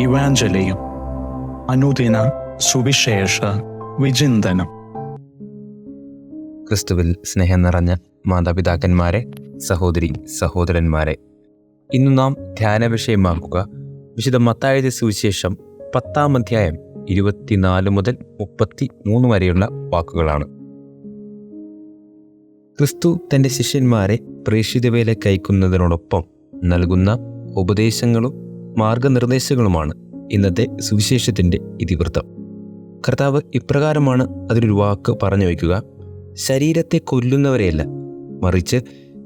ഇവാഞ്ചലിയും അനുദിന സുവിശേഷ വിചിന്തനം. ക്രിസ്തുവിൽ സ്നേഹം നിറഞ്ഞ മാതാപിതാക്കന്മാരെ, സഹോദരി സഹോദരന്മാരെ, ഇന്ന് നാം ധ്യാന വിഷയമാക്കുക വിശുദ്ധ മത്തായി എഴുതിയ സുവിശേഷം 10-ാം അധ്യായം 24 മുതൽ 33 വരെയുള്ള വാക്കുകളാണ്. ക്രിസ്തു തൻ്റെ ശിഷ്യന്മാരെ പ്രേക്ഷിതവേലയ്ക്ക് അയക്കുന്നതിനോടൊപ്പം നൽകുന്ന ഉപദേശങ്ങളും മാർഗനിർദ്ദേശങ്ങളുമാണ് ഇന്നത്തെ സുവിശേഷത്തിൻ്റെ ഇതിവൃത്തം. കർത്താവ് ഇപ്രകാരമാണ് അതിലൊരു വാക്ക് പറഞ്ഞു വയ്ക്കുക: ശരീരത്തെ കൊല്ലുന്നവരെയല്ല, മറിച്ച്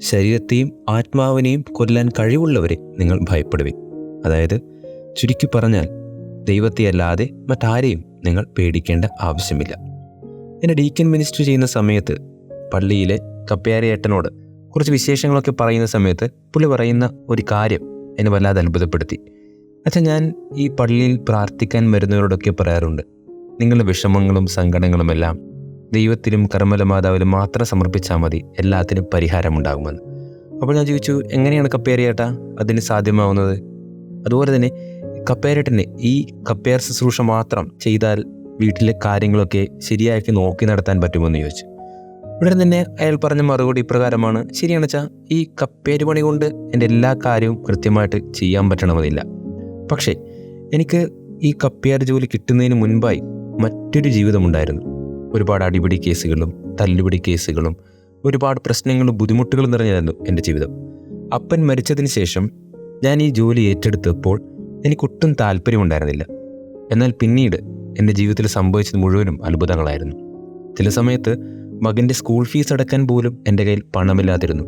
ശരീരത്തെയും ആത്മാവിനെയും കൊല്ലാൻ കഴിവുള്ളവരെ നിങ്ങൾ ഭയപ്പെടുവിൻ. അതായത് ചുരുക്കി പറഞ്ഞാൽ, ദൈവത്തെ അല്ലാതെ മറ്റാരെയും നിങ്ങൾ പേടിക്കേണ്ട ആവശ്യമില്ല. എന്നെ ഡീക്കൻ മിനിസ്റ്റർ ചെയ്യുന്ന സമയത്ത് പള്ളിയിലെ കപ്പ്യാരേട്ടനോട് കുറച്ച് വിശേഷങ്ങളൊക്കെ പറയുന്ന സമയത്ത് പുള്ളി പറയുന്ന ഒരു കാര്യം എന്നെ വല്ലാതെ അത്ഭുതപ്പെടുത്തി. അച്ഛാ, ഞാൻ ഈ പള്ളിയിൽ പ്രാർത്ഥിക്കാൻ വരുന്നവരോടൊക്കെ പറയാറുണ്ട്, നിങ്ങളുടെ വിഷമങ്ങളും സങ്കടങ്ങളുമെല്ലാം ദൈവത്തിലും കർമ്മല മാതാവിലും മാത്രം സമർപ്പിച്ചാൽ മതി, എല്ലാത്തിനും പരിഹാരമുണ്ടാകുമെന്ന്. അപ്പോൾ ഞാൻ ചോദിച്ചു, എങ്ങനെയാണ് കപ്പ്യാരേട്ടാ അതിന് സാധ്യമാവുന്നത്? അതുപോലെ തന്നെ കപ്പ്യാരേട്ടന് ഈ കപ്പ്യാർ ശുശ്രൂഷ മാത്രം ചെയ്താൽ വീട്ടിലെ കാര്യങ്ങളൊക്കെ ശരിയാക്കി നോക്കി നടത്താൻ പറ്റുമെന്ന് ചോദിച്ചു. ഉടനെ തന്നെ അയാൾ പറഞ്ഞ മറുപടി ഇപ്രകാരമാണ്: ശരിയാണ് ചാ, ഈ കപ്പേര് പണി കൊണ്ട് എൻ്റെ എല്ലാ കാര്യവും കൃത്യമായിട്ട് ചെയ്യാൻ പറ്റണമെന്നില്ല. പക്ഷേ എനിക്ക് ഈ കപ്പ്യാർ ജോലി കിട്ടുന്നതിന് മുൻപായി മറ്റൊരു ജീവിതമുണ്ടായിരുന്നു. ഒരുപാട് അടിപിടി കേസുകളും തല്ലുപിടി കേസുകളും ഒരുപാട് പ്രശ്നങ്ങളും ബുദ്ധിമുട്ടുകളും നിറഞ്ഞായിരുന്നു എൻ്റെ ജീവിതം. അപ്പൻ മരിച്ചതിന് ശേഷം ഞാൻ ഈ ജോലി ഏറ്റെടുത്തപ്പോൾ എനിക്കൊട്ടും താല്പര്യമുണ്ടായിരുന്നില്ല. എന്നാൽ പിന്നീട് എൻ്റെ ജീവിതത്തിൽ സംഭവിച്ചത് മുഴുവനും അത്ഭുതങ്ങളായിരുന്നു. ചില സമയത്ത് മകൻ്റെ സ്കൂൾ ഫീസ് അടക്കാൻ പോലും എൻ്റെ കയ്യിൽ പണമില്ലാതിരുന്നു.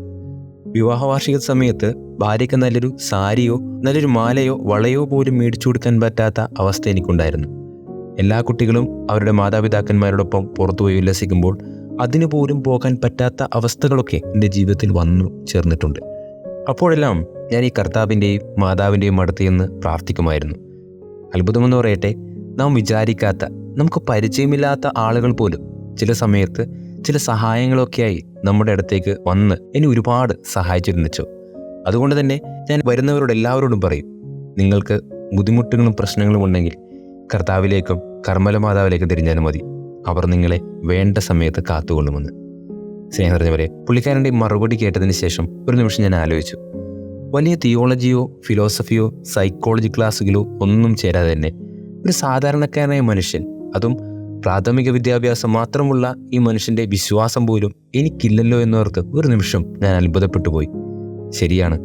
വിവാഹ വാർഷിക സമയത്ത് ഭാര്യയ്ക്ക് നല്ലൊരു സാരിയോ നല്ലൊരു മാലയോ വളയോ പോലും മേടിച്ചു കൊടുക്കാൻ പറ്റാത്ത അവസ്ഥ എനിക്കുണ്ടായിരുന്നു. എല്ലാ കുട്ടികളും അവരുടെ മാതാപിതാക്കന്മാരോടൊപ്പം പുറത്തുപോയി ഉല്ലസിക്കുമ്പോൾ അതിനു പോലും പോകാൻ പറ്റാത്ത അവസ്ഥകളൊക്കെ എൻ്റെ ജീവിതത്തിൽ വന്നു ചേർന്നിട്ടുണ്ട്. അപ്പോഴെല്ലാം ഞാൻ ഈ കർത്താവിൻ്റെയും മാതാവിൻ്റെയും അടുത്ത് നിന്ന് പ്രാർത്ഥിക്കുമായിരുന്നു. അത്ഭുതമെന്ന് പറയട്ടെ, നാം വിചാരിക്കാത്ത, നമുക്ക് പരിചയമില്ലാത്ത ആളുകൾ പോലും ചില സമയത്ത് ചില സഹായങ്ങളൊക്കെയായി നമ്മുടെ അടുത്തേക്ക് വന്ന് എന്നെ ഒരുപാട് സഹായിച്ചിരുന്നു. അതുകൊണ്ട് തന്നെ ഞാൻ വരുന്നവരോട് എല്ലാവരോടും പറയും, നിങ്ങൾക്ക് ബുദ്ധിമുട്ടുകളും പ്രശ്നങ്ങളും ഉണ്ടെങ്കിൽ കർത്താവിലേക്കും കർമ്മല മാതാവിലേക്കും തിരിഞ്ഞാലും മതി, അവർ നിങ്ങളെ വേണ്ട സമയത്ത് കാത്തുകൊള്ളുമെന്ന്. സ്നേഹം നിറഞ്ഞവരെ, പുള്ളിക്കാരൻ്റെ മറുപടി കേട്ടതിന് ശേഷം ഒരു നിമിഷം ഞാൻ ആലോചിച്ചു. വലിയ തിയോളജിയോ ഫിലോസഫിയോ സൈക്കോളജി ക്ലാസ്സുകളോ ഒന്നും ചേരാതെ തന്നെ ഒരു സാധാരണക്കാരനായ മനുഷ്യൻ, അതും പ്രാഥമിക വിദ്യാഭ്യാസം മാത്രമുള്ള ഈ മനുഷ്യൻ്റെ വിശ്വാസം പോലും എനിക്കില്ലല്ലോ എന്നോർത്ത് ഒരു നിമിഷം ഞാൻ അത്ഭുതപ്പെട്ടു പോയി. ശരിയാണ്,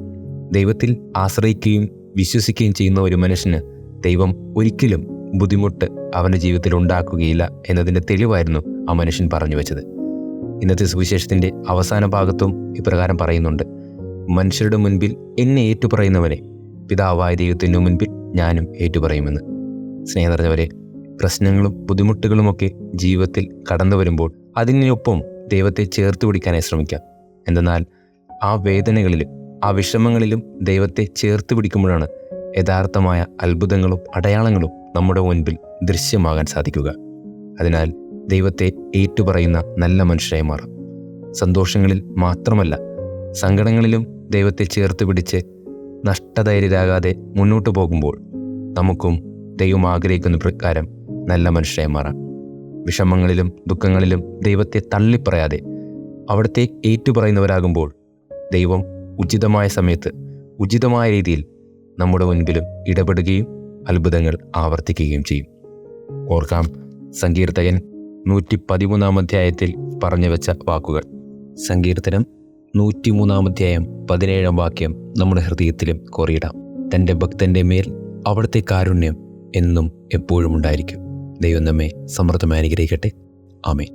ദൈവത്തിൽ ആശ്രയിക്കുകയും വിശ്വസിക്കുകയും ചെയ്യുന്ന ഒരു മനുഷ്യന് ദൈവം ഒരിക്കലും ബുദ്ധിമുട്ട് അവൻ്റെ ജീവിതത്തിൽ ഉണ്ടാക്കുകയില്ല എന്നതിൻ്റെ തെളിവായിരുന്നു ആ മനുഷ്യൻ പറഞ്ഞു വെച്ചത്. ഇന്നത്തെ സുവിശേഷത്തിൻ്റെ അവസാന ഭാഗത്തും ഇപ്രകാരം പറയുന്നുണ്ട്: മനുഷ്യരുടെ മുൻപിൽ എന്നെ ഏറ്റുപറയുന്നവനെ പിതാവായ ദൈവത്തിൻ്റെ മുൻപിൽ ഞാനും ഏറ്റുപറയുമെന്ന്. സ്നേഹം നിറഞ്ഞവരെ, പ്രശ്നങ്ങളും ബുദ്ധിമുട്ടുകളുമൊക്കെ ജീവിതത്തിൽ കടന്നു വരുമ്പോൾ അതിനൊപ്പം ദൈവത്തെ ചേർത്ത് പിടിക്കാനായി ശ്രമിക്കാം. എന്തെന്നാൽ ആ വേദനകളിലും ആ വിഷമങ്ങളിലും ദൈവത്തെ ചേർത്ത് പിടിക്കുമ്പോഴാണ് യഥാർത്ഥമായ അത്ഭുതങ്ങളും അടയാളങ്ങളും നമ്മുടെ മുൻപിൽ ദൃശ്യമാകാൻ സാധിക്കുക. അതിനാൽ ദൈവത്തെ ഏറ്റുപറയുന്ന നല്ല മനുഷ്യരായി മാറാം. സന്തോഷങ്ങളിൽ മാത്രമല്ല, സങ്കടങ്ങളിലും ദൈവത്തെ ചേർത്ത് പിടിച്ച് നഷ്ടധൈര്യരാകാതെ മുന്നോട്ട് പോകുമ്പോൾ നമുക്കും ദൈവം ആഗ്രഹിക്കുന്ന പ്രകാരം നല്ല മനുഷ്യരായി മാറാം. വിഷമങ്ങളിലും ദുഃഖങ്ങളിലും ദൈവത്തെ തള്ളിപ്പറയാതെ അവിടുത്തെ ഏറ്റുപറയുന്നവരാകുമ്പോൾ ദൈവം ഉചിതമായ സമയത്ത് ഉചിതമായ രീതിയിൽ നമ്മുടെ മുൻപിലും ഇടപെടുകയും അത്ഭുതങ്ങൾ ആവർത്തിക്കുകയും ചെയ്യും. ഓർക്കാം സങ്കീർത്തകൻ 113-ാം അധ്യായത്തിൽ പറഞ്ഞു വെച്ച വാക്കുകൾ. സങ്കീർത്തനം 103-ാം അധ്യായം 17-ാം വാക്യം നമ്മുടെ ഹൃദയത്തിലും കോറിയിടാം: തൻ്റെ ഭക്തൻ്റെ മേൽ അവിടുത്തെ കാരുണ്യം എന്നും എപ്പോഴും ഉണ്ടായിരിക്കും. ദൈവം നമ്മെ സമൃദ്ധമായി അനുഗ്രഹിക്കട്ടെ. ആമേൻ.